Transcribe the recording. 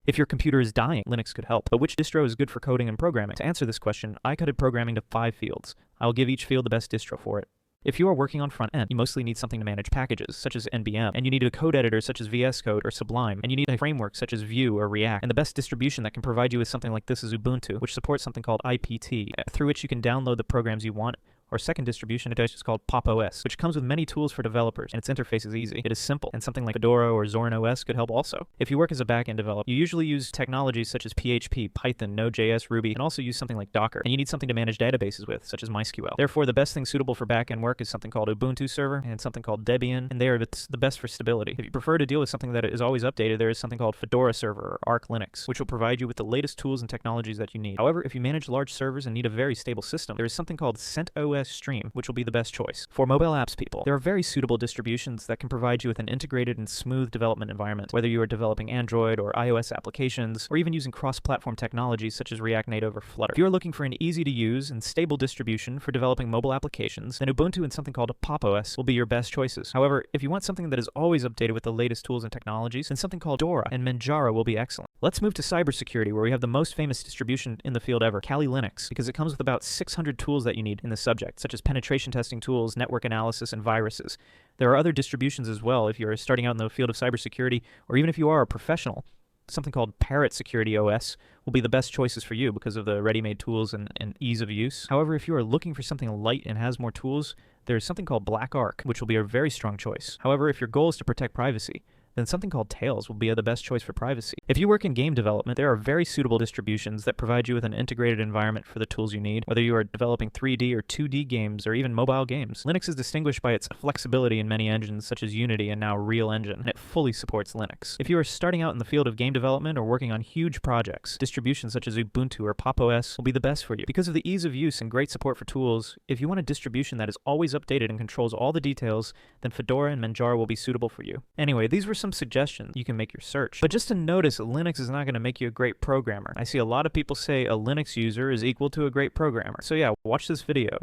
If your computer is dying, Linux could help. But which distro is good for coding and programming? To answer this question, I coded programming to 5 fields. I will give each field the best distro for it. If you are working on front end, you mostly need something to manage packages, such as NBM, and you need a code editor such as VS Code or Sublime, and you need a framework such as Vue or React, and the best distribution that can provide you with something like this is Ubuntu, which supports something called IPT, through which you can download the programs you want. Or second distribution, it is called PopOS, which comes with many tools for developers, and its interface is easy. It is simple, and something like Fedora or Zorin OS could help also. If you work as a backend developer, you usually use technologies such as PHP, Python, Node.js, Ruby, and also use something like Docker, and you need something to manage databases with, such as MySQL. Therefore, the best thing suitable for backend work is something called Ubuntu Server, and something called Debian, and they are the best for stability. If you prefer to deal with something that is always updated, there is something called Fedora Server or Arch Linux, which will provide you with the latest tools and technologies that you need. However, if you manage large servers and need a very stable system, there is something called CentOS Stream, which will be the best choice. For mobile apps people, there are very suitable distributions that can provide you with an integrated and smooth development environment, whether you are developing Android or iOS applications, or even using cross-platform technologies such as React Native or Flutter. If you are looking for an easy-to-use and stable distribution for developing mobile applications, then Ubuntu and something called PopOS will be your best choices. However, if you want something that is always updated with the latest tools and technologies, then something called Fedora and Manjaro will be excellent. Let's move to cybersecurity, where we have the most famous distribution in the field ever, Kali Linux, because it comes with about 600 tools that you need in the subject, such as penetration testing tools, network analysis, and viruses. There are other distributions as well if you're starting out in the field of cybersecurity, or even if you are a professional. Something called Parrot Security OS will be the best choices for you because of the ready-made tools and ease of use. However, if you are looking for something light and has more tools, there's something called Black Arc, which will be a very strong choice. However, if your goal is to protect privacy, then something called Tails will be the best choice for privacy. If you work in game development, there are very suitable distributions that provide you with an integrated environment for the tools you need, whether you are developing 3D or 2D games or even mobile games. Linux is distinguished by its flexibility in many engines such as Unity and now Real Engine, and it fully supports Linux. If you are starting out in the field of game development or working on huge projects, distributions such as Ubuntu or PopOS will be the best for you. Because of the ease of use and great support for tools, if you want a distribution that is always updated and controls all the details, then Fedora and Manjaro will be suitable for you. Anyway, these were some suggestions. You can make your search. But just to notice, Linux is not going to make you a great programmer. I see a lot of people say a Linux user is equal to a great programmer. So yeah, watch this video.